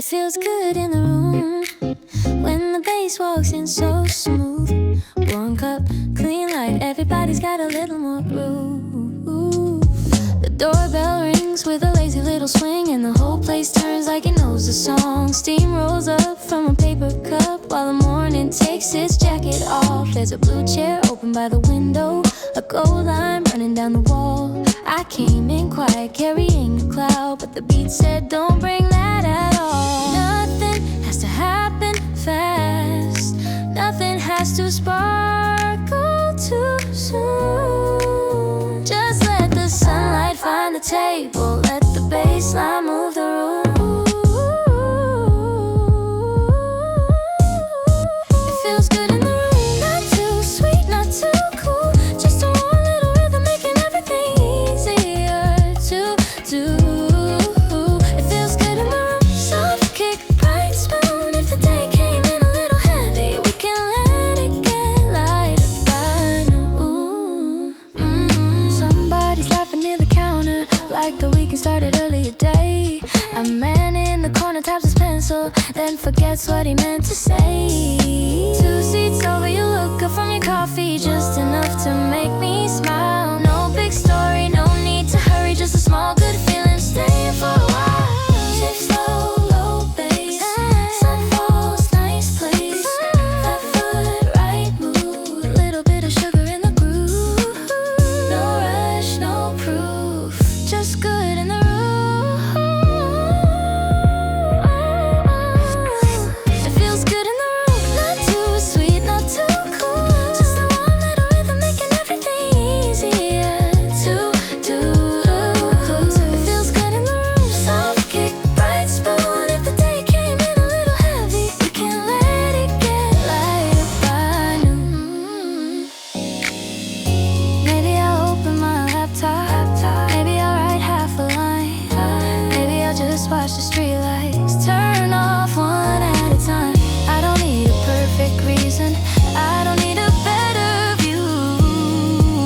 feels good in the room when the bass walks in so smooth. One cup, clean light, everybody's got a little more groove. The doorbell rings with a lazy little swing, and the whole place turns like it knows the song. Steam rolls up from a paper cup while the morning takes its jacket off. There's a blue chair open by the window, a gold line running down the wall. I came in quiet, carrying a cloud, but the beat said don't bring that at all. Nothing has to happen fast, nothing has to sparkle too soon. Just let the sunlight find the table, let the bass line move the room. It feels good in the room, not too sweet, not too cool, just a warm little rhythm making everything easier to do. It feels good in the room, soft kick, bright spoon. If the day came in a little heavy, we can let it get lighter by noon. Somebody's laughing near the counter, like the weekend started earlier day. A man in the corner taps his pencil, then forgets what he meant to say. 2 seats over, you look up from your coffee, just enough to make me smile. No big story, no need to hurry, just a small good feeling, staying for a while. Shift slow, low bass, sun falls, nice place. Left foot, right mood, little bit of sugar in the groove. No rush, no proof, just good in the room. It feels good in the room, not too sweet, not too cool, just a warm little rhythm making everything easier to do. It feels good in the room, soft kick, bright spoon. If the day came in a little heavy, we can let it get lighter by noon. Maybe I'll open my laptop, maybe I'll write half a line, maybe I'll just watch the streetlights turn off one at a time. I don't need a perfect reason, I don't need a better view.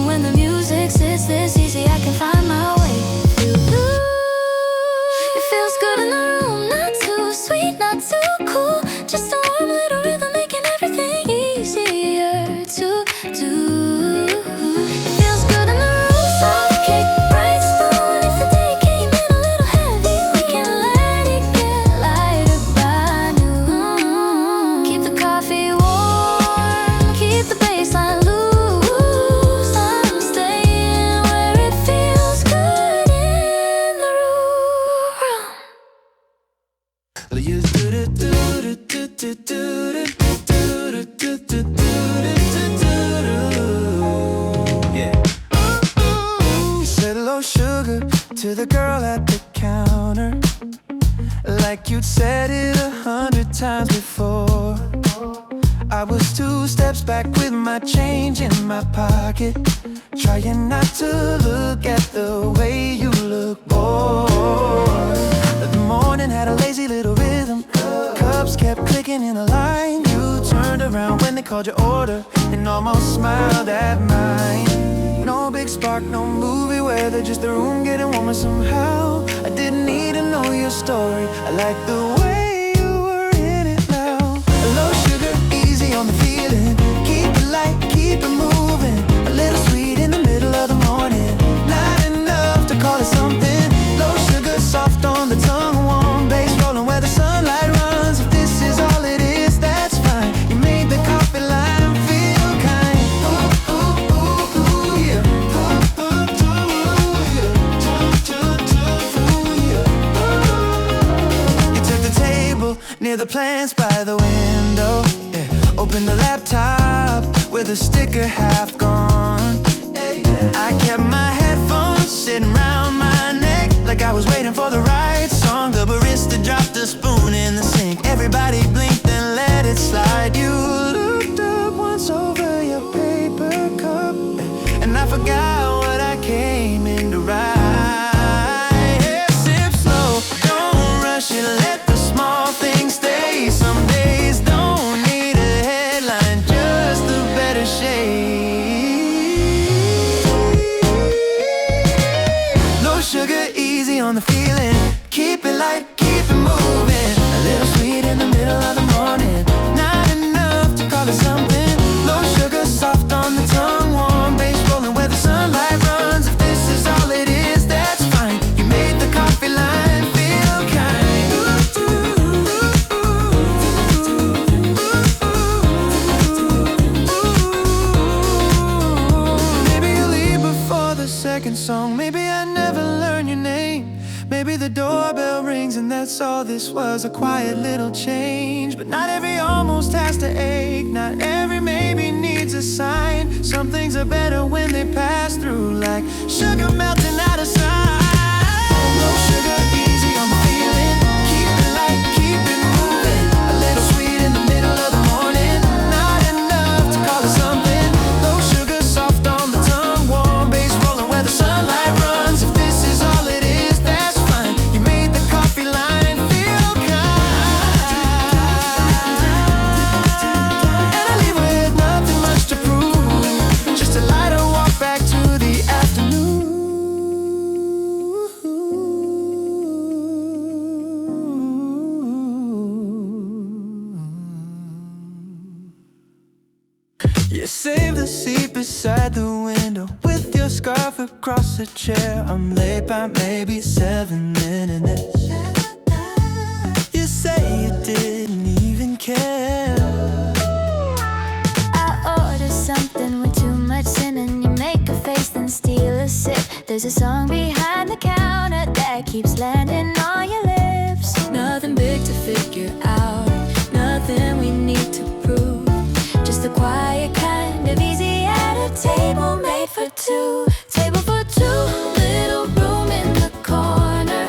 When the music sits this easy, I can find my way through. It feels good in the room, not too sweet, not too cool, just a warm little rhythm making everything easier to do. It feels good in the room, soft kick, bright spoon. If the day came in a little heavy, we can let it get lighter by noon. Keep the coffee warm, keep the bassline loose. I'm staying where it feels good in the room. Yeah. You said low sugar to the girl at the counter, like you'd said it 100 times before. I was 2 steps back with my change in my pocket, trying not to look at the way you look bored. The morning had a lazy little rhythm, cups kept clicking in a line. You turned around when they called your order and almost smiled at mine. No big spark, no movie weather, just the room getting warmer somehow. I didn't need to know your story, I like the way you were in it now. Low sugar, easy on the feeling, keep it light, keep it moving. A little sweet in the middle of the morning, not enough to call it something. Low sugar, soft on the tongue, warm bass rolling where the sunlight runs. If this is all it is, that's fine. You made the coffee line feel kind. Ooh, ooh, ooh, ooh, yeah. Ooh, ooh, ooh, yeah. Ooh, yeah. You took the table near the plants by the window, yeah. Opened the laptop with a sticker half gone. I kept my headphones sitting round my neck, like I was waiting for the right song. The barista dropped a spoon in the sink, everybody blinked and let it slide. You looked up once over your paper cup, and I forgot what I came in to write. Yeah, sip slow, don't rush it, let the small things stay. Some days don't need a headline, just a better shade. Low sugar, easy on the feeling, keep it light, keep it moving. A little This was a quiet little change, but not every almost has to ache. Not every maybe needs a sign. Some things are better when they pass through, like sugar melting out of sight. No sugar, easy on the feeling. Keep it light, keep it moving. A little sweet in the middle of the morning. Not enough to call it something. No sugar, soft on the tongue. Warm bass rolling where the sunlight runs. If this is all it is, that's fine. You made the coffee line feel kind. And I leave with nothing much to prove. Just a lighter walk back to the afternoon. You save the seat beside the window with your scarf across the chair. I'm late by maybe 7 minutes. You say you didn't even care. I order something with too much cinnamon. You make a face then steal a sip. There's a song behind the counter that keeps landing on your lips. Nothing big to figure out, nothing we need to prove. Just a quiet kind of easy at a table made for two. Table for two, little room in the corner.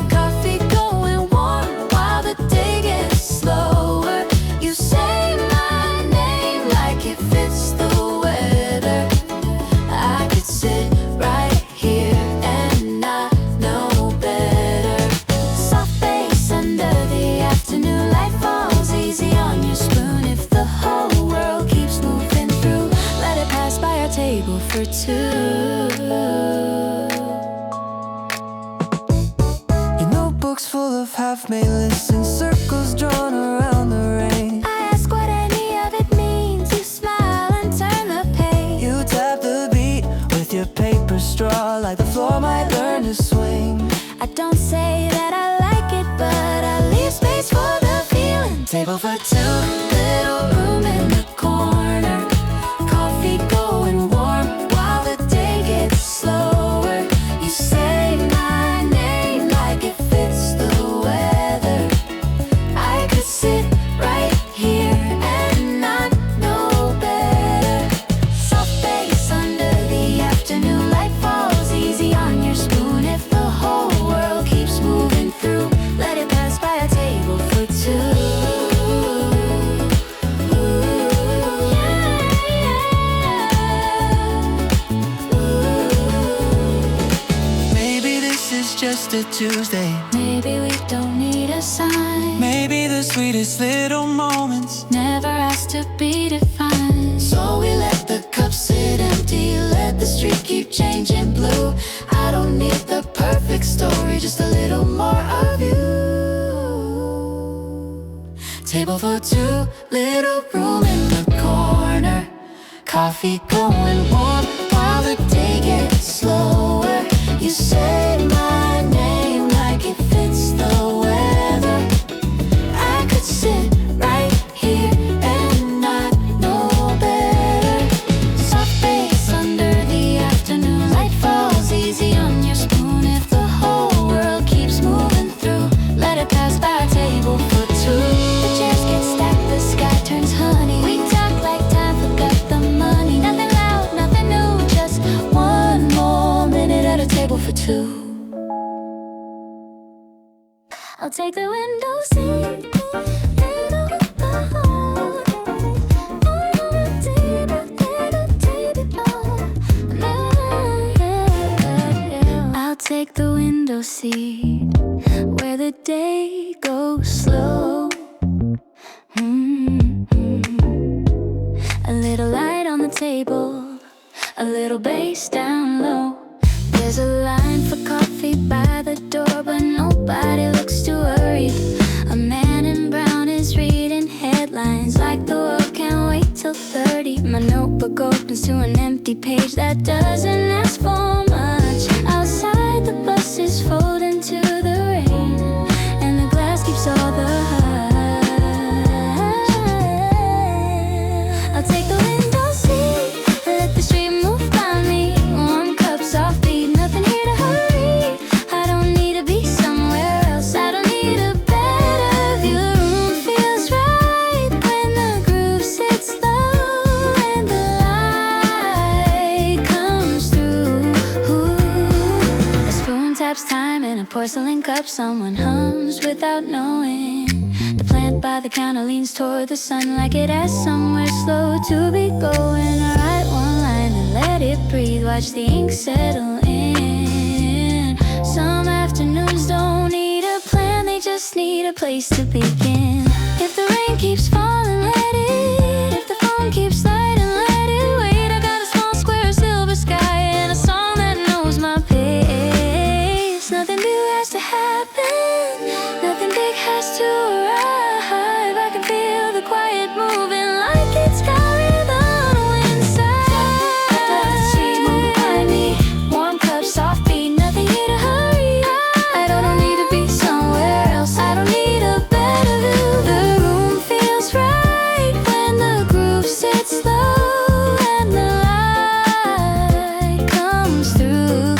Coffee going warm while the day gets slower. You say my name like it fits the weather. I could sit right here and not know better. Soft bass under the afternoon light falls easy on your spoon. If the whole world keeps moving through, let it pass by our table for two. Your notebook's full of half-made lists and circles drawn around the rain. I ask what any of it means. You smile and turn the page. You tap the beat with your paper straw like the floor might learn to swing. I don't say that I like it, but I leave space for the feeling. Table for two, Little room in the corner. Coffee going warm while the day gets slower. You say my name like it fits the weather. I could sit right here and not know better. Soft bass under the afternoon light falls easy on your spoon. If the whole world keeps moving through, let it pass by a table for two. maybe this is just a Tuesday. Maybe we don't need a sign. Maybe the sweetest little moments. Never asked to be defined. So we let the cup sit empty. Let the street keep changing blue. I don't need the perfect story, just a little more of you. Table for two, little room in the corner. Coffee going warm while the day gets slower. You say my name like it fits the weather. I could sit right here and not know better. Soft bass under the afternoon light falls easy on your spoon. If the whole world keeps moving through, let it pass by a table for two. The chairs get stacked, the sky turns honey. We talk like time forgot the money. Nothing loud, nothing new, just one more minute at a table for two. I'll take the window seat. I'll take the window seat where the day goes slow. A little light on the table, a little bass down low. There's a line for coffee by the door, but nobody looks too worried. A man in brown is reading headlines like the world can't wait till 30. My notebook opens to an empty page that doesn't ask for much. Outside the bus is folding to the rain, and the glass keeps all the hush. I'll take the window seat and let the street move by me. Warm cups, soft beat, nothing here to hurry. I don't need to be somewhere else, I don't need a bed. porcelain cup someone hums without knowing. The plant by the counter leans toward the sun like it has somewhere slow to be going. I write one line and let it breathe, watch the ink settle in. Some afternoons don't need a plan, they just need a place to begin. If the rain keeps falling, let it. If the phone keeps sliding, let it wait. I got a small square of silver sky and a song that knows my pace. Nothing new has to happen, nothing big has to arrive. I can feel the quiet moving like it's got rhythm inside. The street move by me, warm cup, soft beat, nothing here to hurry. I don't need to be somewhere else, I don't need a better view. The room feels right when the groove sits slow and the light comes through.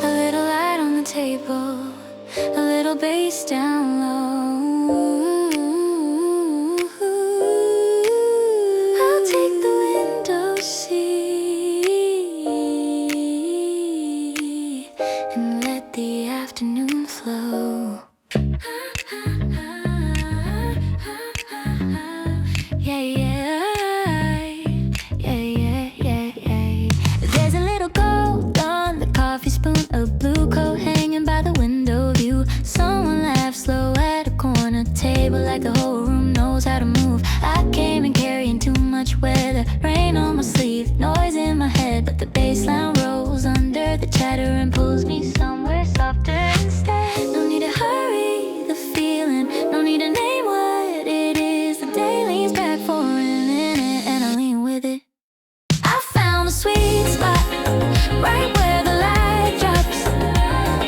A little light on the table, a little bass down low. I'll take the window seat and let the afternoon flow. Yeah, yeah, yeah, yeah, yeah, yeah. There's a little gold on the coffee spoon, a blue coat hanging by the window view. Someone laughs slow at a corner table like the whole room knows how to move. I came in carrying too much weather, rain on my sleeve, noise in my head, but the baseline rolls under the chatter and pulls me somewhere softer instead. No need to hurry the feeling, no need to name what it is. The day leans back for a minute and I lean with it. I found the sweet spot, right where the light drops.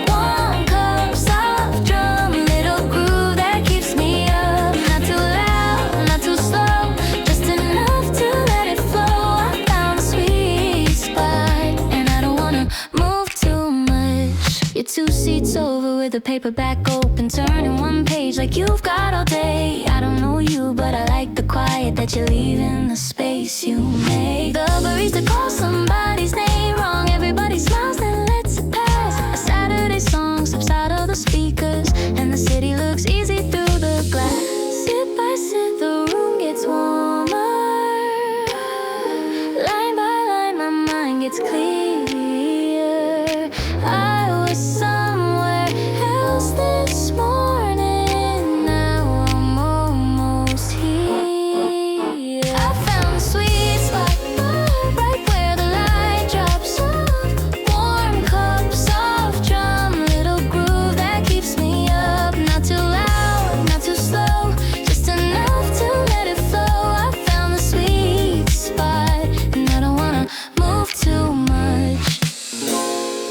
Warm cup, soft drum, little groove that keeps me up. Not too loud, not too slow, just enough to let it flow. I found the sweet spot, and I don't wanna move too much. You're 2 seats over with the paperback open, turning one page like you've got all day. I don't know you, but I like the quiet that you leave in the space you make. The barista calls somebody's name wrong, everybody smiles then lets it pass. A Saturday song slips out of the speakers and the city looks easy through the glass. Sip by sip the room gets warmer, line by line my mind gets clear. I was somewhere else this morning, now I'm almost here. I found the sweet spot, right where the light drops. Warm cup, soft drum, little groove that keeps me up. Not too loud, not too slow, just enough to let it flow. I found the sweet spot, and I don't wanna move too much.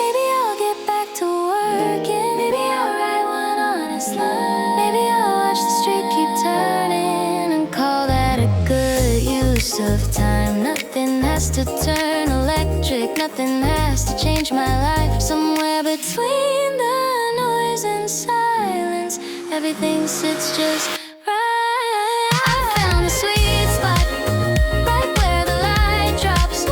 Maybe I'll get back to working, maybe I'll write one honest line. Maybe I'll watch the street keep turning and call that a good use of time. Nothing has to turn electric, nothing has to change my life. Somewhere between the noise and silence, everything sits just right. I found the sweet spot, right where the light drops.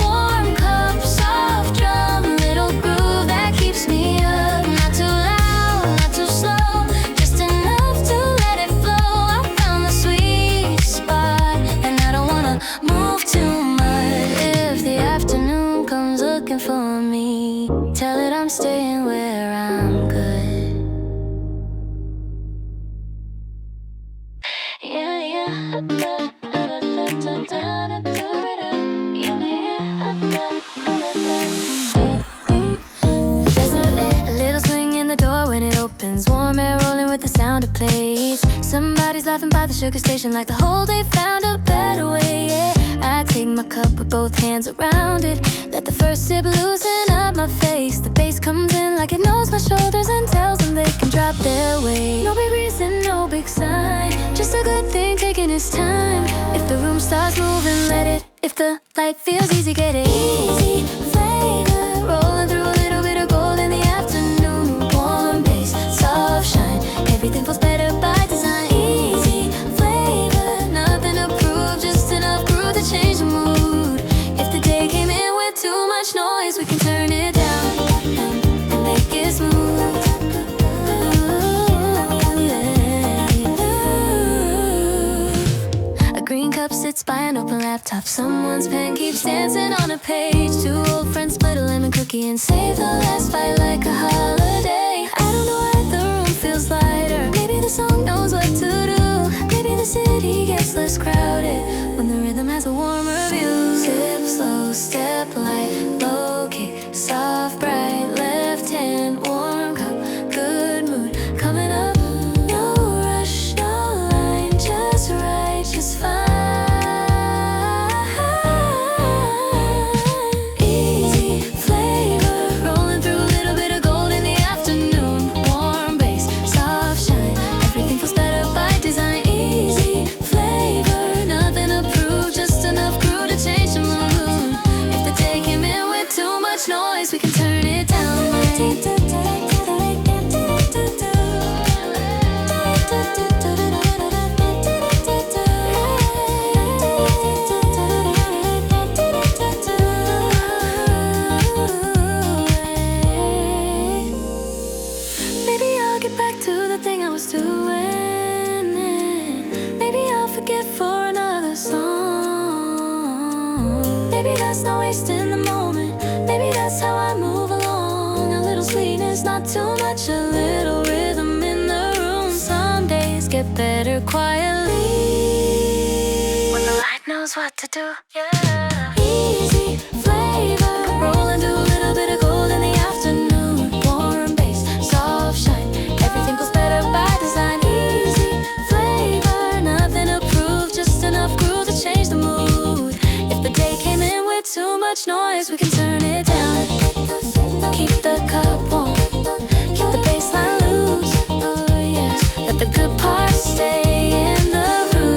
Warm cup, soft drum, little groove that keeps me up. Not too loud, not too slow, just enough to let it flow. I found the sweet spot, and I don't wanna move too much. If the afternoon comes looking for me, tell it I'm staying where I'm good. Yeah, yeah. There's a little swing in the door when it opens, warm air rolling with the sound of plates. Somebody's laughing by the sugar station like the whole day found a better way. Yeah, I take my cup with both hands around it, let the first sip loosen up my face. The bass comes in like it knows my shoulders and tells them they can drop their weight. No big reason, no big sign, just a good thing taking its time. If the room starts moving, let it. If the light feels easy, get it easy. Flavor rolling through a little bit of gold in the afternoon. Warm bass, soft shine, everything feels better by design. sits by an open laptop. Someone's pen keeps dancing on a page. Two old friends split a lemon cookie and save the last bite like a holiday. I don't know why the room feels lighter. Maybe the song knows what to do. Maybe the city gets less crowded when the rhythm has a warmer view. Sip slow, step light, low kick, soft bright, left hand, warm cup, good mood coming up. No rush, no line, just right, just fine. Easy flavor, rolling through a little bit of gold in the afternoon. Warm bass, soft shine, everything feels better by design. Easy flavor, nothing to prove, just enough crew to change the mood. If the day came in with too much noise, we can turn it down. Maybe I'll get back to the thing I was doing. Maybe I'll forget for another song. Maybe that's not wasting the moment. Maybe that's how I move along. A little sweetness, not too much. A little rhythm in the room. Some days get better quietly when the light knows what to do. Yeah. Easy flavor, rolling through a little bit of gold in the afternoon. Warm bass, soft shine, everything goes better by design. Easy flavor, nothing to prove, just enough groove to change the mood. If the day came in with too much noise, we can turn it down. Keep the cup warm, keep the bassline loose. Oh yeah, let the good parts stay in the room.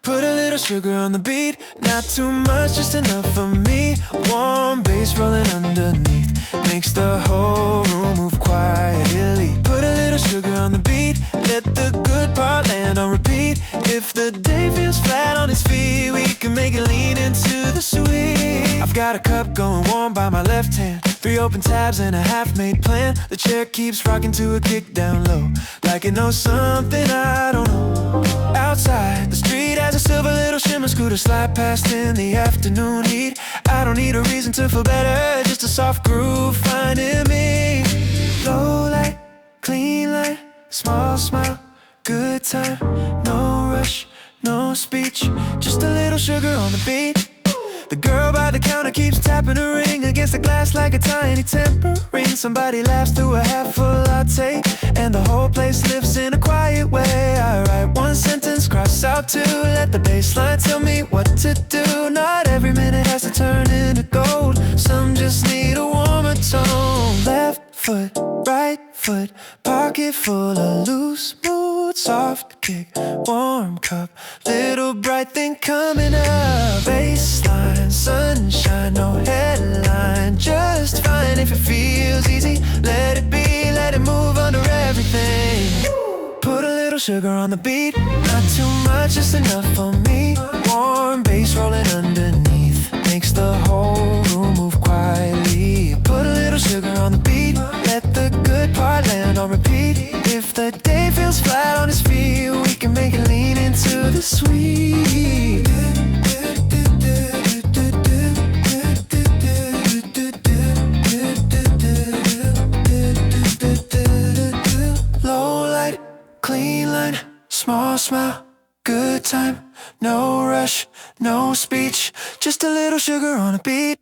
Put a little sugar on the beat, not too much, just enough for me. Warm bass rolling underneath makes the whole room move quietly. Put a little sugar on the beat, let the good part land on repeat. If the day feels flat on its feet, we can make it lean into the sweet. I've got a cup going warm by my left hand, 3 open tabs and a half-made plan. The chair keeps rocking to a kick down low, like it knows something I don't know. Outside, the street has a silver little shimmer scooter slide past in the afternoon heat. I don't need a reason to feel better, just a soft groove finding me. Low light, clean light, small smile, good time. No rush, no speech, just a little sugar on the beat. The girl by the counter keeps tapping her ring against the glass like a tiny temper ring. Somebody laughs through a half-full latte, and the whole place lifts in a quiet way. I write one sentence, cross out 2, let the bassline tell me what to do. Not every minute has to turn into gold, some just need a warmer tone. Left foot, right foot, pocket full of loose mood. Soft kick, warm cup, little bright thing coming up. Baseline, sunshine, no headline, just fine if it feels easy. Let it be, let it move under everything. Put a little sugar on the beat, not too much, just enough for me. Warm bass rolling underneath makes the whole room move quietly. Put a little sugar on the beat, let the good part land on repeat. If the day feels flat on its feet, we can make it lean into the sweet. Low light, clean line, small smile, good time. No rush, no speech, just a little sugar on a beat.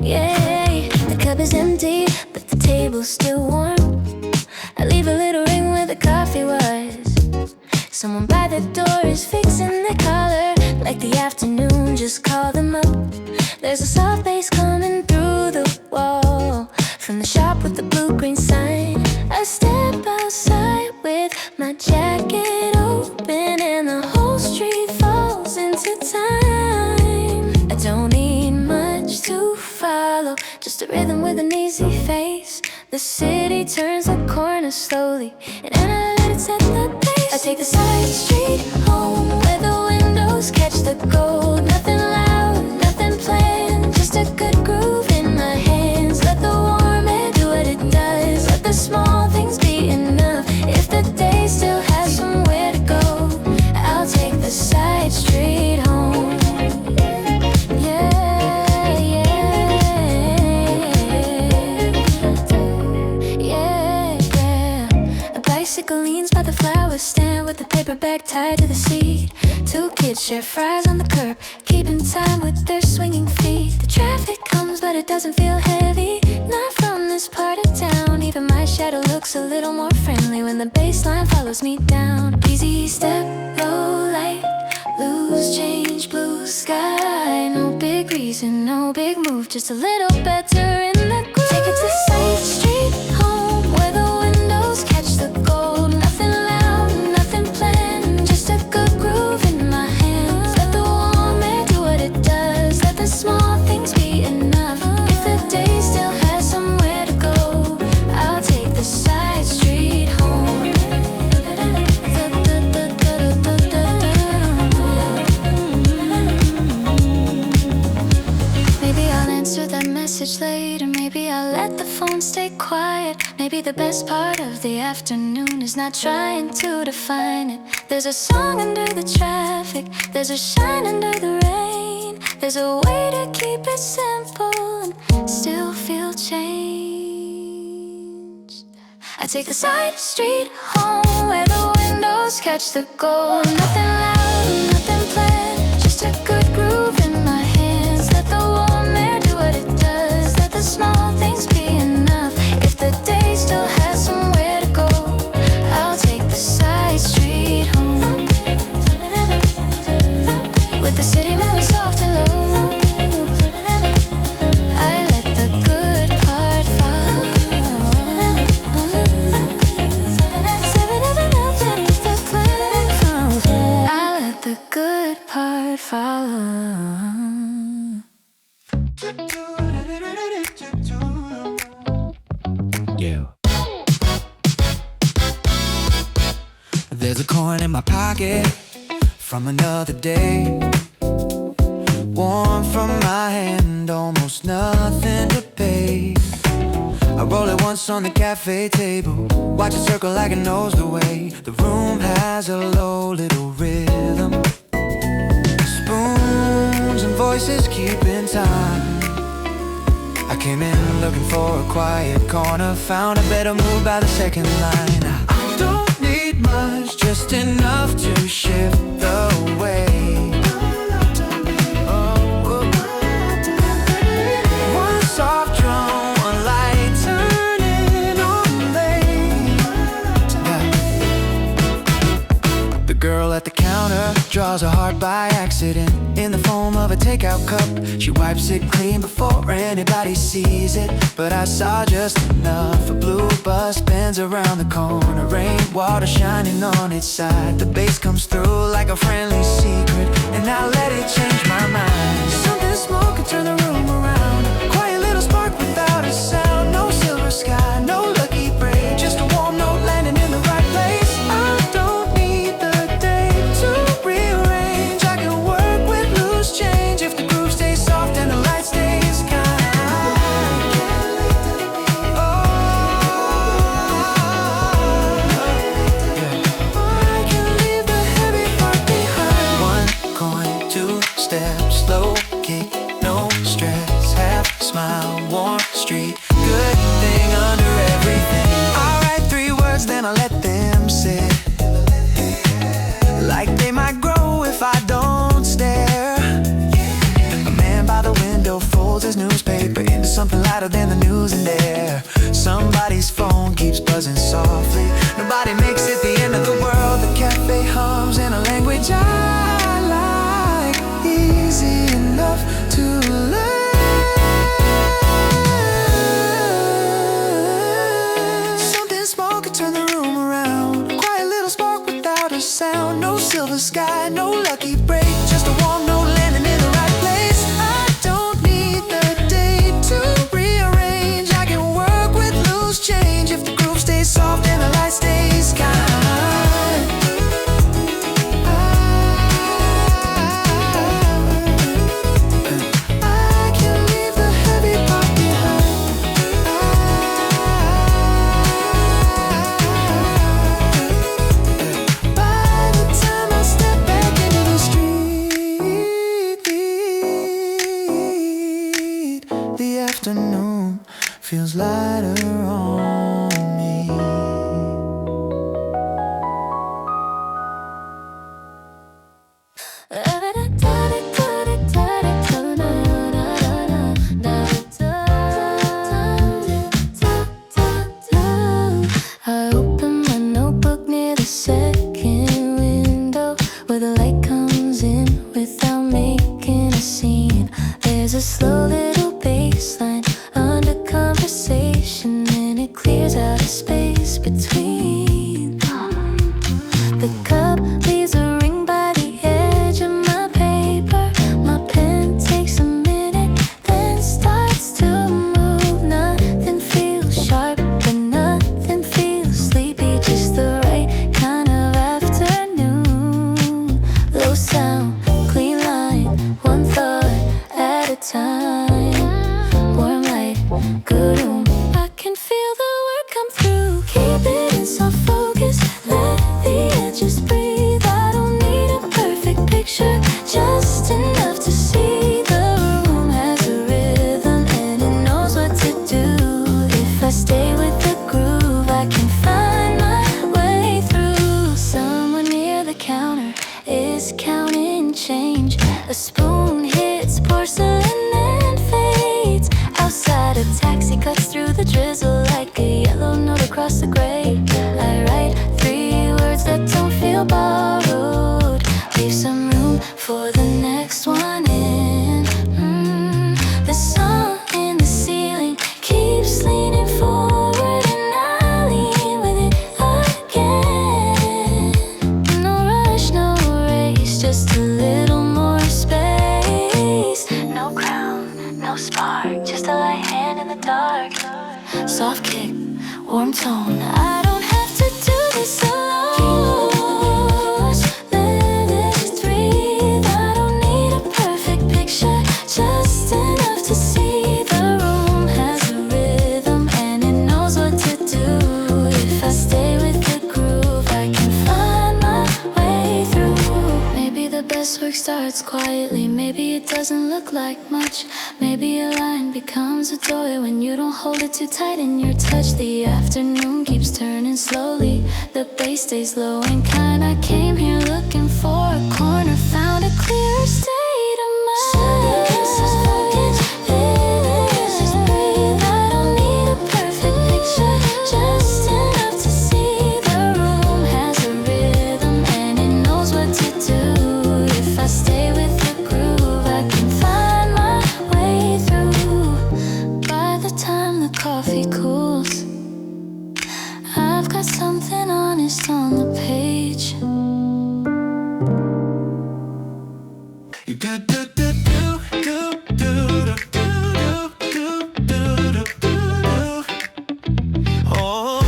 Yeah, the cup is empty, but the table's still warm. I leave a little ring where the coffee was. Someone by the door is fixing their collar, like the afternoon, just call them up. There's a soft bass coming through the wall from the shop with the blue-green sign. I step outside with my jacket open and the whole street falls into time. I don't need much just a rhythm with an easy face. The city turns a corner slowly, and I let it set the pace. I take the side street home where the windows catch the gold. Nothing loud, nothing planned, just a good groove in my hands. Let the warm air do what it does. Let the small things be enough. If the day still has somewhere to go, I'll take the side street home. Yeah, yeah, yeah. A bicycle leans by the flower stand with the paper bag tied to the seat. Two kids share fries on the curb, keeping time with their swinging feet. The traffic comes but it doesn't feel heavy, not from this part of town. Even my shadow looks a little more friendly when the bass line follows me down. Easy step, low light, loose change, blue sky. No big reason, no big move, just a little better in the groove. Take it to Side Street home where the windows catch the gold. Nothing loud, nothing planned, just a good groove in my hands. Let the warm air do what it does. Let the small things be enough. If the day still has somewhere to go, I'll take the side street home. Maybe I'll answer that message later. Maybe I'll let the phone stay quiet. Maybe the best part of the afternoon is not trying to define it. There's a song under the traffic, there's a shine under the rain. There's a way to keep it simple and still feel changed. I take the side street home where the windows catch the gold. Nothing loud, nothing planned, just a good groove in my hands. Let the warm air do what it does. Let the small things be enough. If the day still has somewhere to go, I'll take the side street home. With the city moving soft and low, I let the good part follow. I let the good part follow. Yeah. There's a coin in my pocket from another day, warm from my hand, almost nothing to pay. I roll it once on the cafe table, watch it circle like it knows the way. The room has a low little rhythm, spoons and voices keeping time. I came in looking for a quiet corner, found a better mood by the second line. I don't need much, just enough to shift the weight. One soft drum, one light turning on late. The girl at the counter draws a heart by accident in the foam of a takeout cup. She wipes it clean before anybody sees it, but I saw just enough. A blue bus bends around the corner, rainwater shining on its side. The bass comes through like a friendly secret, and I let it change my mind. Something small can turn the room around. Quiet little spark without a sound. No silver sky, no lucky break, just a warm note landing in the right place. I don't need the day to rearrange. I can work with loose change if the groove stays soft and the light stays kind. I can leave the heavy part behind. One coin, two steps, slow kick, no stress, half smile, warm street, good thing under everything. I write 3 words, then I let them sit, like they might grow if I don't stare. A man by the window folds his newspaper into something lighter than the news in there. Somebody's phone keeps buzzing softly. Nobody makes it the end of the world. The cafe hums in a language I like, easy enough to learn. Something small could turn the room around. Quiet little spark without a sound. No silver sky, no lucky break, just a warm note landing in the right place. I don't need the day to rearrange. afternoon feels lighter on me. I open my notebook near the second window where the light comes in without making a scene. There's a slow little bass line under conversation, and it clears out a space between. The cup leaves a ring by the edge of my paper. My pen takes a minute, then starts to move. Nothing feels sharp, but nothing feels sleepy. Just the right kind of afternoon. Low sound, clean line, one thought at a time. Warm light, good room. I can feel the word come through. Keep it in soft focus. Let the edges breathe. I don't need a perfect picture, just enough to see the room has a rhythm and it knows what to do. If I stay with the groove, I can find my way through. Someone near the counter is counting change. A spoon hits porcelain and fades. Outside, a taxi cuts through the drizzle like a yellow note across the gray. I write 3 words that don't feel borrowed. Leave some room for the next one in. The song in the ceiling keeps leaning forward, and I lean with it again. No rush, no race, just a little more space. No crown, no spark, just a light hand in the dark. Soft kick, warm tone. I don't have to do this alone. Let it just breathe. I don't need a perfect picture, just enough to see the room has a rhythm and it knows what to do. If I stay with the groove, I can find my way through. Maybe the best work starts quietly. Maybe it doesn't look like much. Maybe a line becomes a doorway when you don't hold it too tight in your touch. The afternoon keeps turning slowly. The bass stays low and kind. I came here looking for a corner, found a clearer state of mind. Just breathe. I don't need a perfect picture, just enough to see the room has a rhythm and it knows what to do. If I stay with the groove, I can find my way through. By the time the coffee cools, I've got something honest on the page. You do do do do do do do do do do do do. Oh,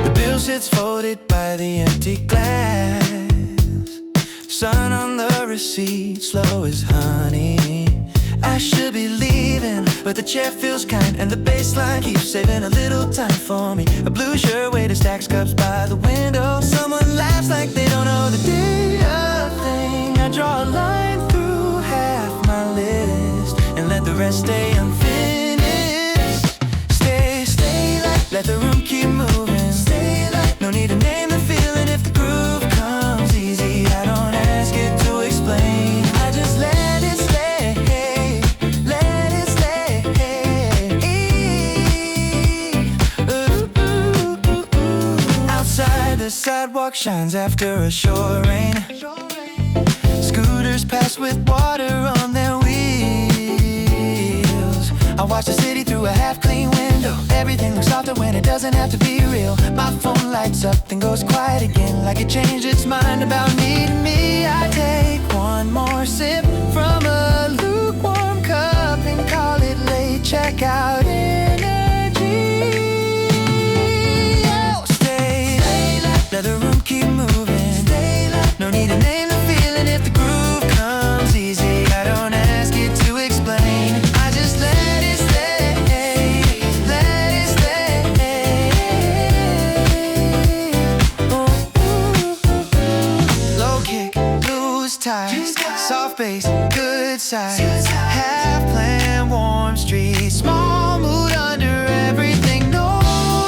the bill sits folded by the empty glass. Sun on the receipt, slow as honey. I should be leaving, but the chair feels kind and the baseline keeps saving a little time for me. A blue shirt waiter stacks cups by the window. Someone laughs like they don't know the day of thing. I draw a line through half my list and let the rest stay unfinished. Stay like, let the room keep moving. Stay like, no need to name the feeling if the groove comes easy. I don't ask it to explain. I just let it stay, let it stay. Ooh, ooh, ooh, ooh. Outside the sidewalk shines after a short rain. Scooters pass with water on their wheels. I watch the city through a half-clean window. Everything looks softer when it doesn't have to be real. My phone lights up then goes quiet again, like it changed its mind about needing me. I take one more sip from a lukewarm cup and call it late checkout energy. Oh, stay like, let the room keep moving. Stay like, no need to name the feeling if the groove comes easy. I don't ask it to explain. I just let it stay, let it stay. Ooh, low kick, loose tie, soft bass, good size, half plan, rhyme street. Small mood under everything. No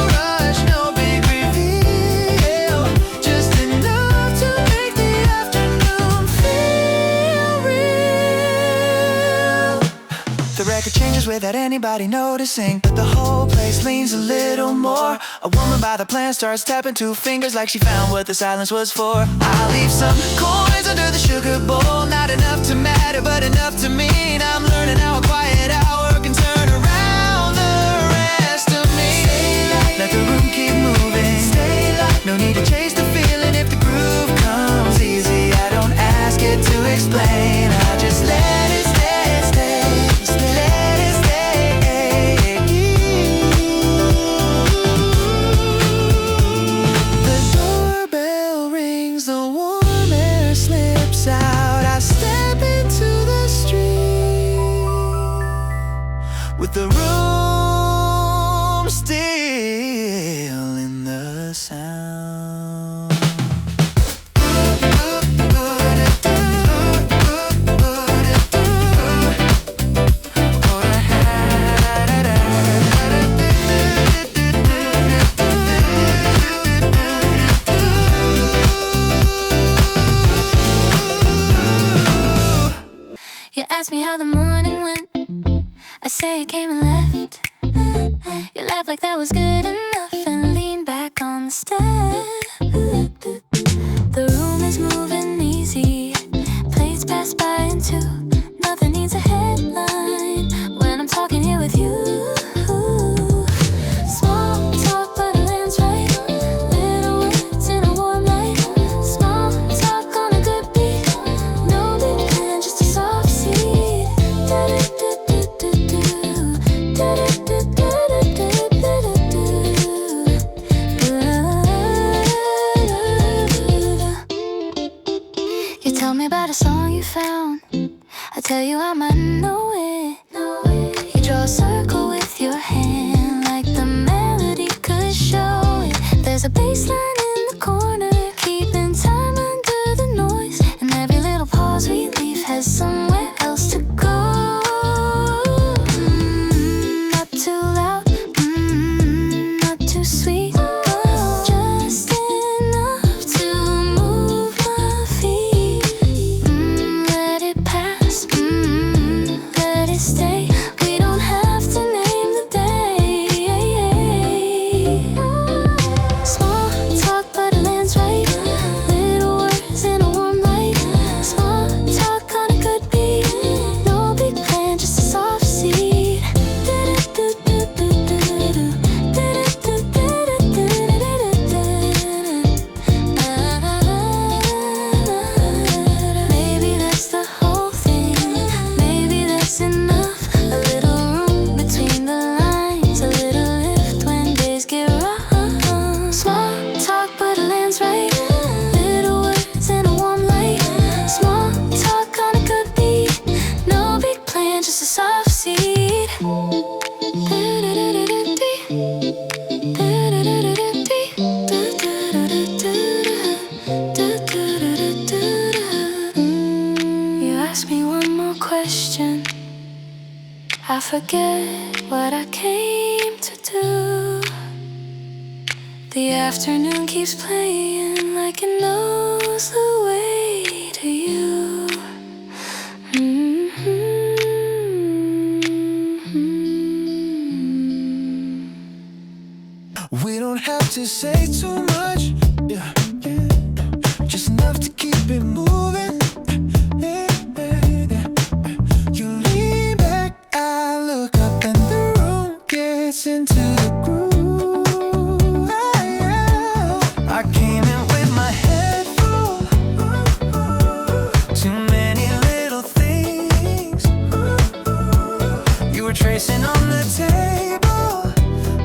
rush, no big reveal. Just enough to make the afternoon feel real. The record changes without anybody noticing, but the whole place leans a little more. A woman by the plant starts tapping two fingers like she found what the silence was for. I'll leave some coins under the sugar bowl. Not enough to matter, but enough to mean I'm learning how a quiet hour can turn around the rest of me. Let the room keep moving. No need to chase the feeling if the groove comes easy. I don't ask it to explain. I just let it stay, stay. Let it stay. The doorbell rings, the warm air slips out. I step into the street with the room still in the sound. You ask me how the morning went. I say it came and left. You laugh like that was good enough and lean back on the step. The room is moving easy. Plates pass by and two. Nothing needs a headline when I'm talking here with you. Small talk, but it lands right. Little words in a warm light. Small talk on a good beat. No big plan, just a soft seed. You tell me about a song you found. I tell you I might know it. You draw a circle with your hand like the melody could show it. There's a bass line in the corner, keeping time under the noise. And every little pause we leave has somewhere else to go. Not too loud, not too sweet. Just enough to move my feet. Let it pass, let it stay. We don't have to name the day. Small talk, but it lands right. Little words in a warm light. Small talk on a good beat. No big plan, just a soft seed. Maybe that's the whole thing. Maybe that's enough. A little room between the lines. A little lift when days get rough. Small talk, but it lands right. Little words in a warm light. Small talk on a good beat. No big plan, just a soft seed. You ask me one more question. I forget what I came to do. The afternoon keeps playing like it knows the way to you. We don't have to say too much, yeah, yeah. Just enough to keep it moving, yeah, yeah, yeah. You lean back, I look up, and the room gets into the groove. I came in with my head full. Too many little things. You were tracing on the table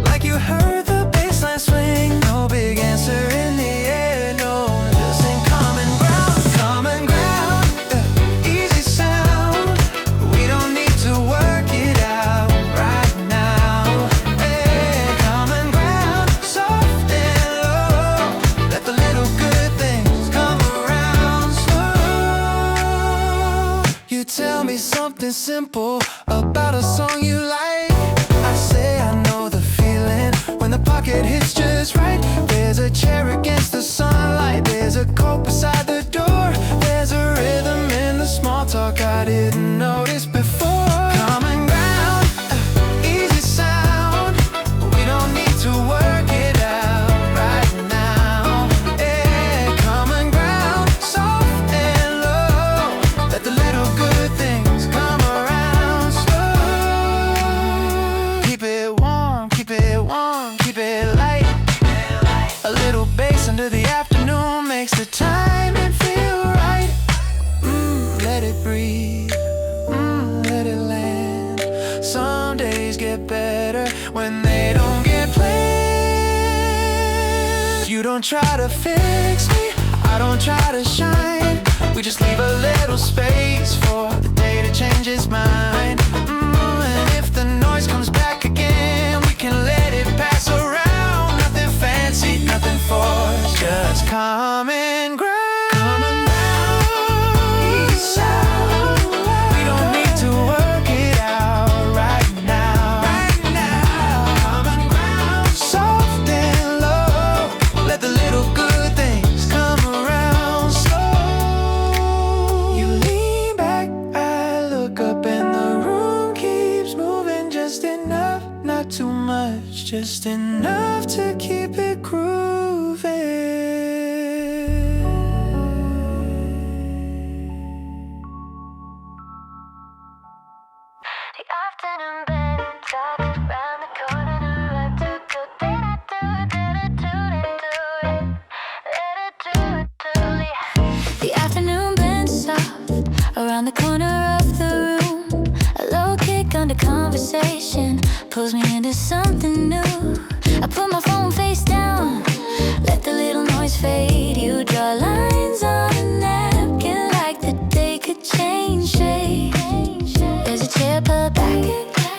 like you heard the bassline swing. No big answer in the air, no. Just ain't common ground, yeah. Easy sound. We don't need to work it out right now. Hey, common ground, soft and low. Let the little good things come around slow. You tell me something simple about a song you like. I say I know the feeling when the pocket hits just right. There's a chair against the sunlight, there's a coat beside the door, there's a rhythm in the small talk I didn't notice before. Common ground, easy sound, we don't need to work it out right now. Yeah, common ground, soft and low, let the little good things come around slow. Keep it warm, keep it warm, keep it light. A little bass under the afternoon makes the timing feel right. Let it breathe, let it land. Some days get better when they don't get planned. You don't try to fix me, I don't try to shine. We just leave a little space for the day to change its mind. And if the noise comes back again, we can let it pass around. Nothing fancy, nothing forced, just common ground. Common ground, easy sound. We don't need to work it out right now. Right now, common ground, soft and low. Let the little good things come around slow. You lean back, I look up, and the room keeps moving just enough, not too much, just enough to keep it grooving. The afternoon bed talk around the corner. I do it. The afternoon bed soft around the corner of the room. A low kick under conversation pulls me into something new. I put my phone face down, let the little noise fade. You draw lines on a napkin like the day could change shape. There's a chair put back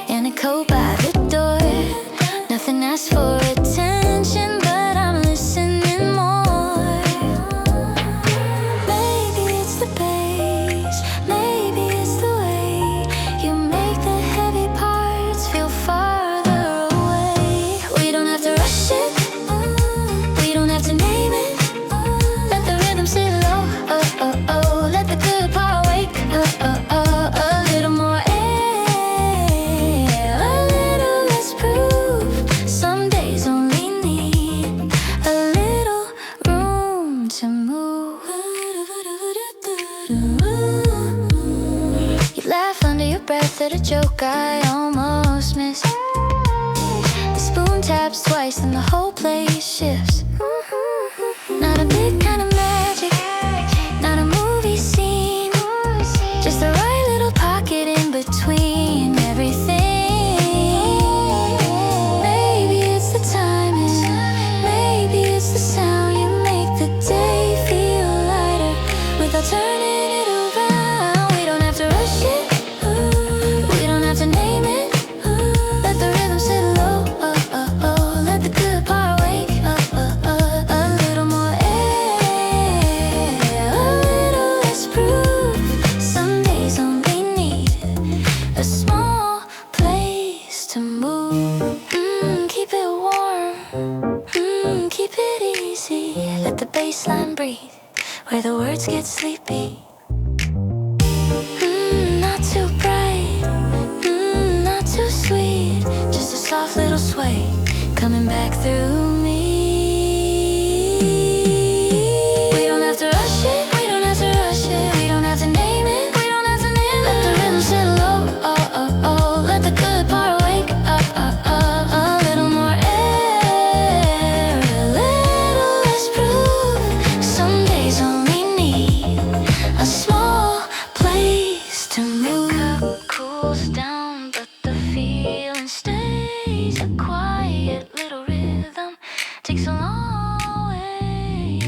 and a coat by the door. Nothing asks for attention, but I'm listening more. Maybe it's the bass, maybe it's the way you make the heavy parts feel farther away. We don't have to rush it, we don't have to name it. Let the rhythm sit low, oh, oh, oh. Let the good part wake, oh, oh, oh. A little more air, a little less proof. Some days only need a little room to move. You laugh under your breath at a joke I almost missed. The spoon taps twice and the whole place shifts. Not a big kind of magic, not a movie scene, just the right little pocket in between everything. Maybe it's the timing, maybe it's the sound. You make the day feel lighter without turning it around. We don't have to rush it, we don't have to name it. Let the rhythm sit low, oh, oh, oh. Let the good part wake, oh, oh, oh. A little more air, a little less proof. Some days only need a small place to move. Keep it warm, keep it easy. Let the bassline breathe where the words get sleepy. Not too bright, not too sweet, just a soft little sway coming back through me. We don't have to rush it, we don't have to rush it, we don't have to name it, we don't have to name it. Let the rhythm sit low, oh, oh, oh. Let the good part wake up, a little more air, a little less proof. Some days only need a small place to move. The cup cools down, but the feeling stays. A quiet little rhythm takes a long way.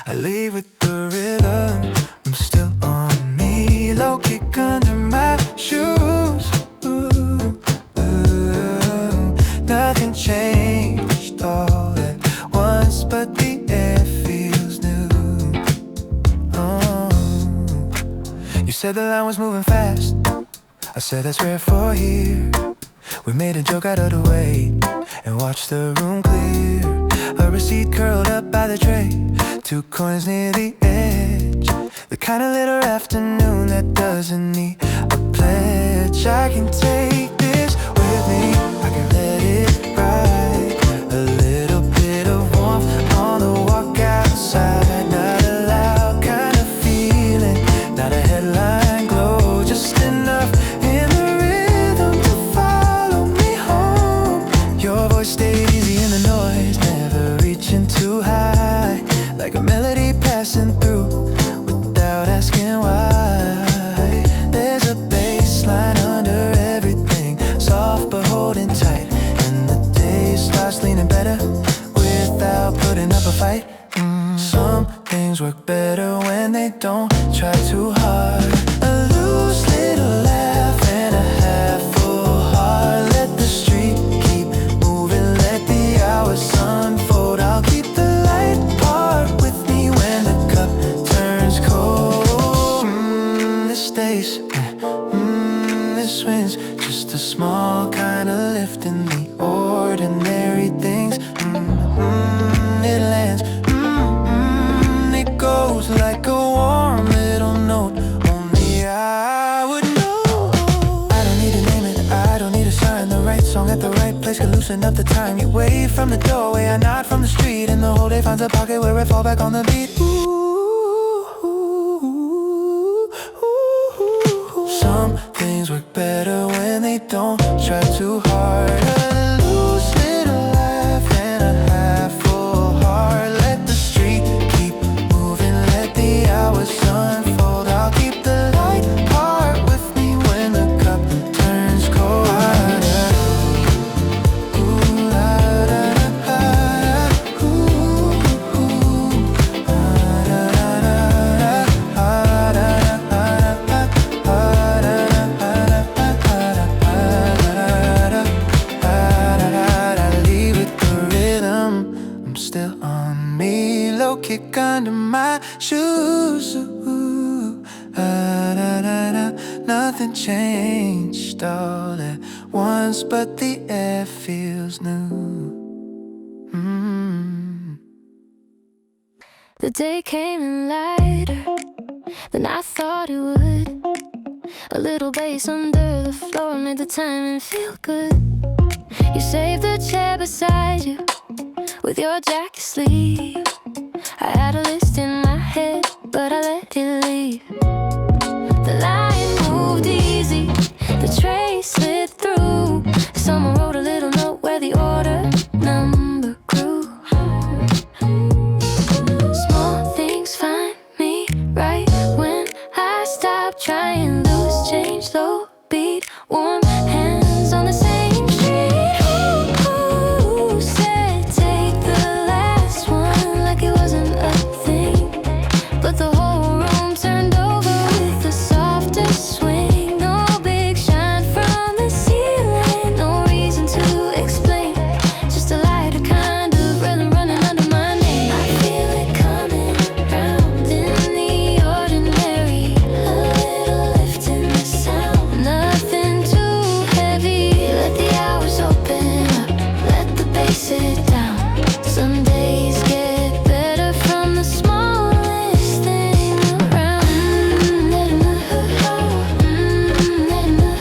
I leave with the rhythm, I'm still on me. Low kick under my shoes. Ooh, ooh. Nothing changed all at once, but the air feels new. Oh. You said the line was moving fast. I said that's rare for here. We made a joke out of the way and watched the room clear. A receipt curled up by the tray, 2 coins near the edge. The kind of little afternoon that doesn't need a pledge. I can take this with me, I can let it ride. A little bit of warmth on the walk outside. Not a loud kind of feeling, not a headline glow, just enough in the rhythm to follow me home. Your voice stayed easy in the noise, never reaching too high, like a melody passing through without asking why. There's a bass line under everything, soft but holding tight, and the day starts leaning better without putting up a fight. Some things work better when they don't try too hard. A loose little laugh and a half full heart. Let the street keep moving, let the hours unfold. I'll keep the light part with me when the cup turns cold. This stays, this wins. Just a small kind of lift in the ordinary things. It lands, it goes like a warm little note. Only I would know. I don't need to name it, I don't need a sign. The right song at the right place can loosen up the time. You wave from the doorway, I nod from the street, and the whole day finds a pocket where I fall back on the beat. Some things work better when they don't try too hard. A loose little laugh and a half full heart. Let the street keep moving, let the hours unfold. I'll keep the light part with me when the cup turns cold. Ooh, la, da, da, da, ooh, ooh, da, da, da, da, da, leave with the rhythm. I'm still on me, low kick under my shoes. Ooh, da, da, da. Nothing changed all at once, but the air feels new. The day came in lighter than I thought it would. A little bass under the floor made the timing feel good. You saved the chair beside you with your jacket sleeve. I had a list in my head, but I let it leave. The line moved easy, the tray slid through. Someone wrote a little note where the order number grew. Small things find me right when I stop trying. Loose change, low beat, warm hands on the same street. Who said take the last one like it wasn't a thing? But the whole room turned over with the softest swing. No big shine from the ceiling, no reason to explain. Just a lighter kind of rhythm running under my name. I feel it coming round in the ordinary. A little lift in the sound, nothing too heavy. Let the hours open up, let the bass sit down. Some days get better from the smallest thing around. Let it move, let it move,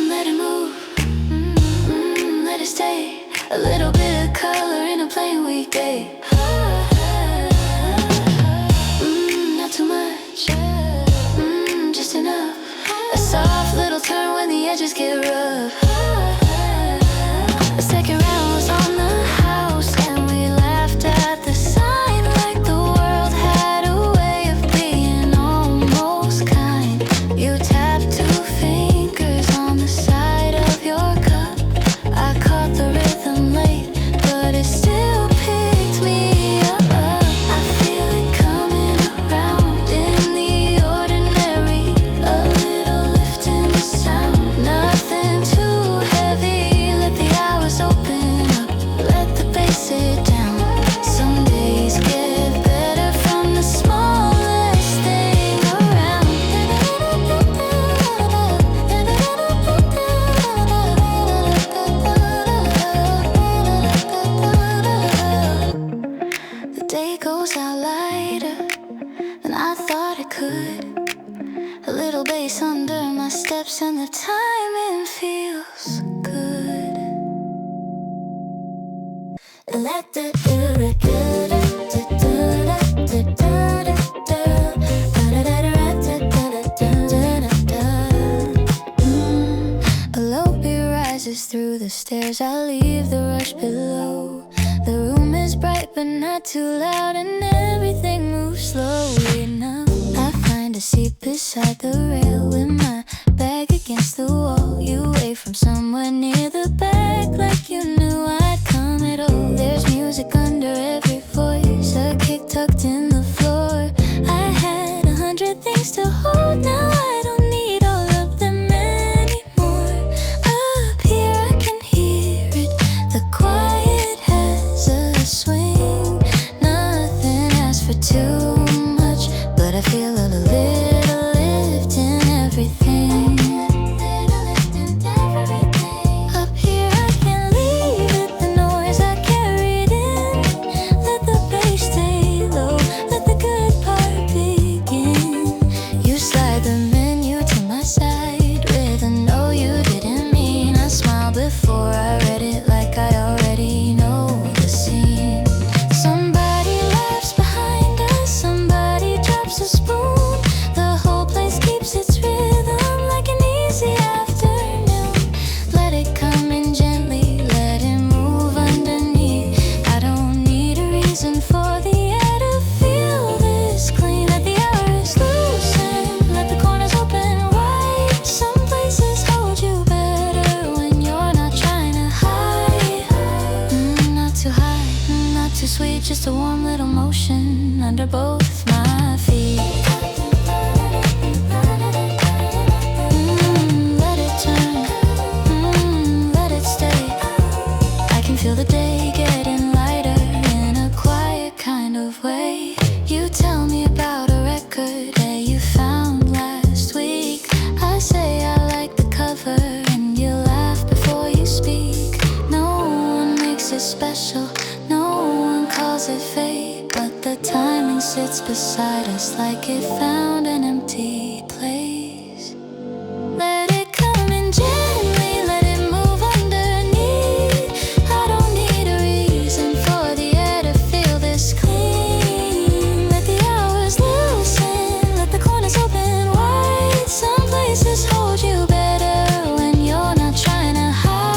let it move, let it stay. A little bit of color in a plain weekday. Not too much, just enough. A soft little turn when the edges get rough. The second round was on the house, and we laughed at the sign like the world had a way of being almost kind. You tapped 2 fingers on the side of your cup. I caught the rhythm late, but it still picked me up. I feel it coming around in the ordinary. bass under my steps and the timing feels good. Let the a low beat rises through the stairs. I leave the rush below. The room is bright but not too loud, and everything moves slowly now. I find a seat beside the rail with my back against the wall. You wave from somewhere near the back like you knew I'd come at all. There's music under every voice, a kick tucked in the floor. I had 100 things to hold, now I don't need all of them anymore. Up here I can hear it, the quiet has a swing. Nothing asks for too much, but I feel a little lift in everything. Up here I can leave it, the noise I carried in. Let the bass stay low, let the good part begin. You slide the menu to my side with a no you didn't mean. I smiled before I read it like I already know the scene. Somebody laughs behind us, somebody drops a spoon. The whole place keeps its rhythm like an easy afternoon. Let it come in gently, let it move underneath. I don't need a reason for the air to feel this clean. Let the hours loosen, let the corners open wide. Some places hold you better when you're not trying to hide. Not too high, not too sweet, just a warm little motion under both my feet. Let it turn, let it stay. I can feel the day getting lighter in a quiet kind of way. You tell me about a record that you found last week. I say I like the cover and you laugh before you speak. No one makes it special, no one calls it fate, but the timing sits beside us like it found an empty place. Let it come in gently, let it move underneath. I don't need a reason for the air to feel this clean. Let the hours loosen, let the corners open wide. Some places hold you better when you're not trying to hide.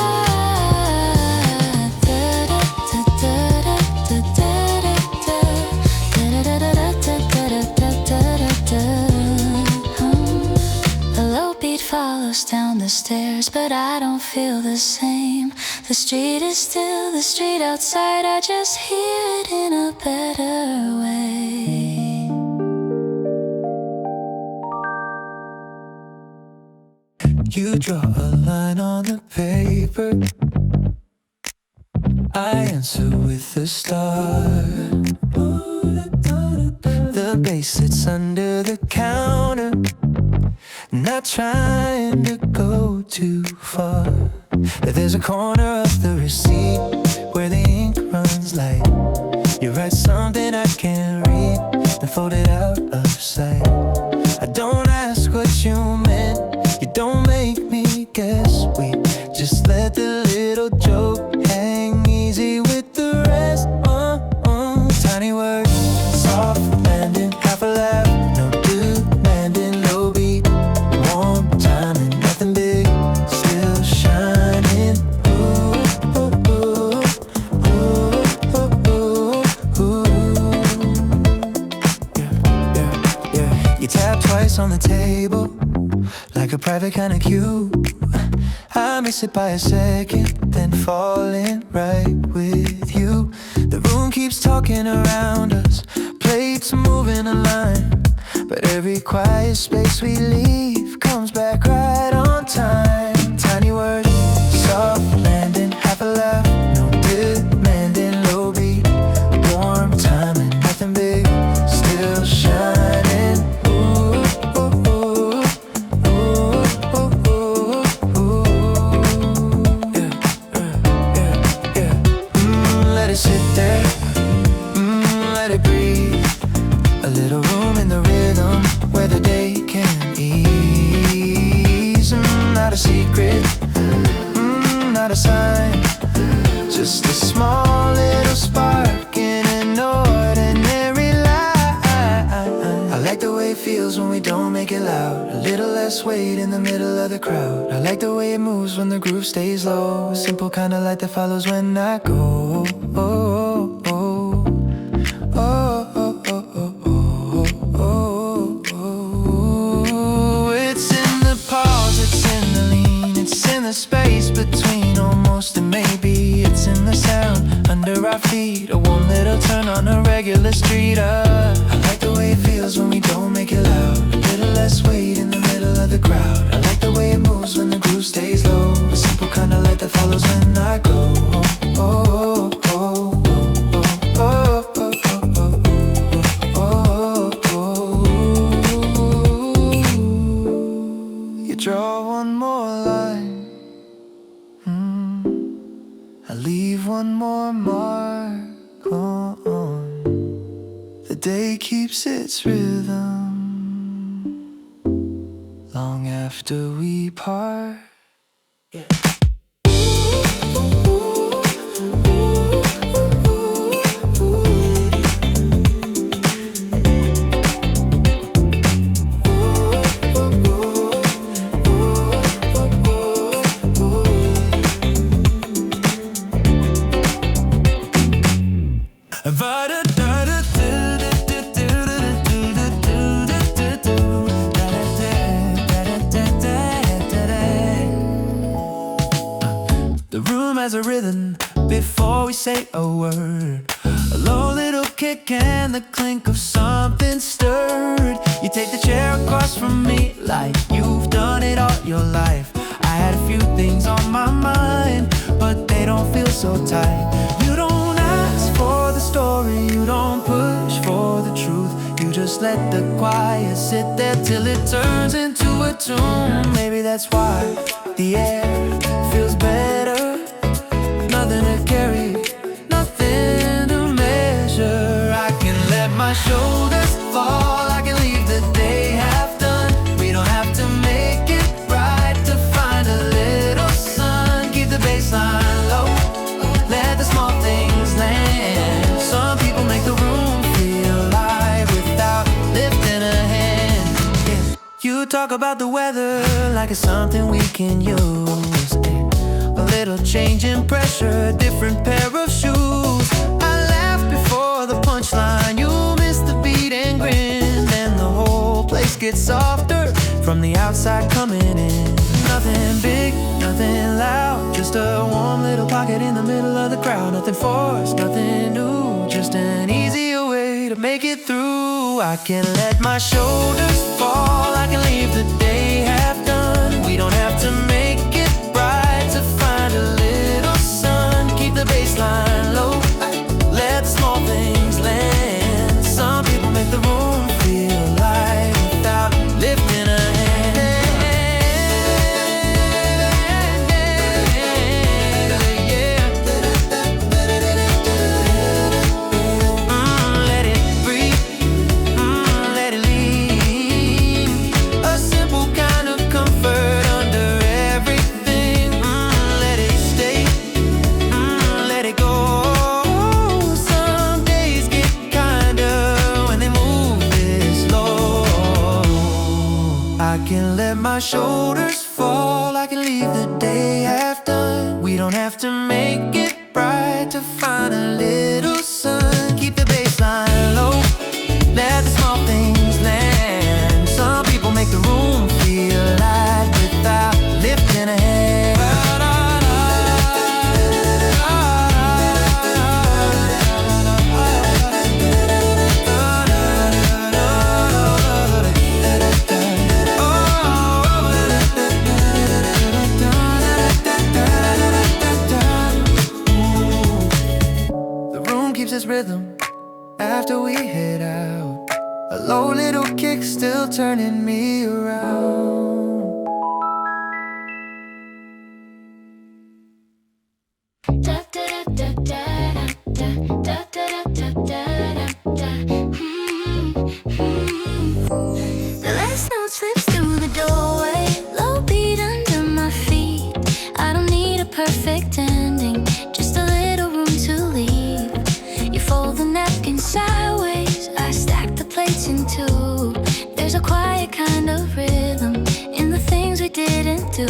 A low beat follows down the stairs, but I don't feel the same. The street is still the street outside, I just hear it in a better way. You draw a line on the paper, I answer with a star. The bass sits under the counter, not trying to go too far. There's a corner of the receipt where the ink runs light. You write something I can't read, then fold it out of sight. I don't ask what you meant, you don't make me guess. We just let the little joke hang easy with the rest. Tiny words, soft landing, half a laugh, no demanding, low beat, warm timing, nothing big, still shining. Ooh, ooh, ooh, ooh, ooh, ooh. Yeah. You tap twice on the table, like a private kind of cue. I miss it by a second, then falling right with you. The room keeps talking around us, plates moving a line, but every quiet space we leave comes back right on time. Tiny words, soft landing, half a laugh, no demanding, low beat, warm timing, nothing big, still shining. Ooh, ooh, ooh, ooh, ooh, ooh, ooh. Yeah. Let it sit there, let it breathe. A little room in the rhythm where the day can ease. a secret, not a sign, just a small little spark in an ordinary life. I like the way it feels when we don't make it loud, a little less weight in the middle of the crowd. I like the way it moves when the groove stays low, a simple kind of light that follows when I go. It's in the pause, it's in the lean, it's in the space between almost and maybe. It's in the sound under our feet, a warm little turn on a regular street. I like the way it feels when we don't make it loud, a little less weight in the middle of the crowd. I like the way it moves when the groove stays low, a simple kind of light that follows when I go. You draw one more line, I leave one more mark on. The day keeps its rhythm long after we part. The room has a rhythm before we say a word, a low little kick and the clink of something stirred. You take the chair across from me like you've done it all your life. I had a few things on my mind, but they don't feel so tight. You don't ask for the story, you don't push for the truth, you just let the quiet sit there till it turns into a tune. Maybe that's why the air feels better, nothing to carry, nothing to measure. I can let my shoulders fall, I can leave the day half done. We don't have to make it right to find a little sun. Keep the baseline low, let the small things land. Some people make the room feel alive without lifting a hand. Yeah. You talk about the weather like it's something we can use. A little change in pressure, different pair of shoes. I laugh before the punchline, you miss the beat and grin, and the whole place gets softer from the outside coming in. Nothing big, nothing loud, just a warm little pocket in the middle of the crowd. Nothing forced, nothing new, just an easier way to make it through. I can let my shoulders fall, I can leave the day half done. We don't have to make it bright to find a little sun. Keep the baseline low, let the small things land. Some people make the room feel alive without lifting a hand. Let it breathe, let it leave. A simple kind of comfort under everything. Let it stay, let it go. Some days get kinder when they move this slow. I can let my shoulders fall, I can leave the day half done. We don't have to make it bright to find a little sun. Keep the baseline low, let the small things land. Some people make the room feel alive without lifting a hand. The room keeps its rhythm after we head out, a low little kick still turning me around. Da da da da da da da da da da. The last note slips through the doorway, low beat under my do.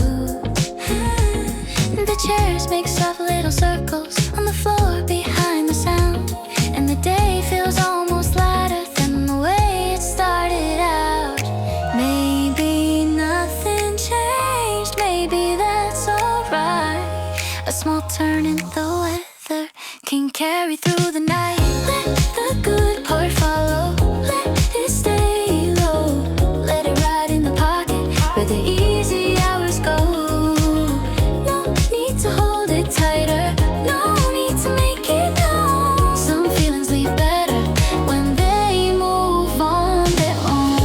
The chairs make soft little circles on the floor behind the sound, and the day feels almost lighter than the way it started out. Maybe nothing changed, maybe that's alright. A small turn in the weather can carry through the night. Let the good part follow, let it stay low. Let it ride in the pocket where the easy hours go. No need to hold it tighter, no need to make it known. Some feelings leave better when they move on their own.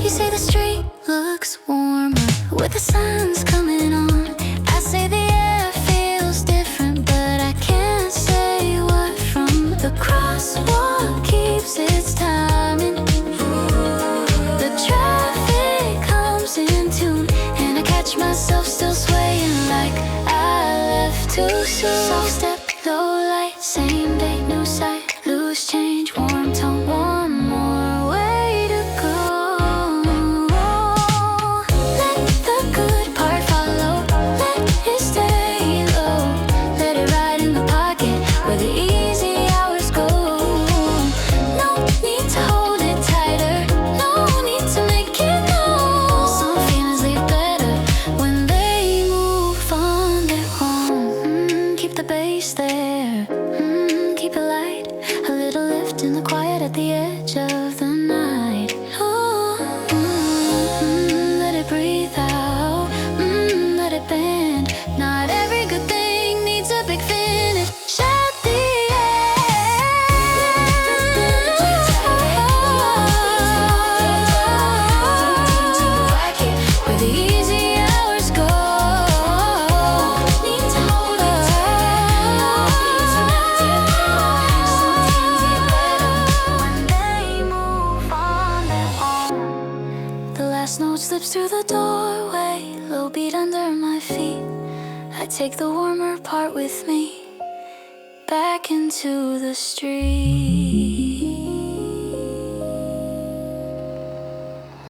You say the street looks warmer with the sun's coming on. I say the air feels different, but I can't say what. From the crosswalk keeps its timing. The traffic comes in tune, and I catch myself still swaying like I left too soon. Soft step, low light, same day, new sight, loose change, warm tone, one more way to go. Let the good part follow, let it stay low. Let it ride in the pocket where the easy hours go. No need to hold it tighter, no need to make it known. Some feelings leave better when they move on their own. Keep the bass there, keep it light. A little lift in the quiet at the edge of the night. Oh, let it breathe out, let it bend. Not every good thing needs a big finish. Shut the where the easy hours go. Need to hold it tight. When they move on their own. The last note slips through the doorway, low beat under my feet. I take the warmer part with me back into the street.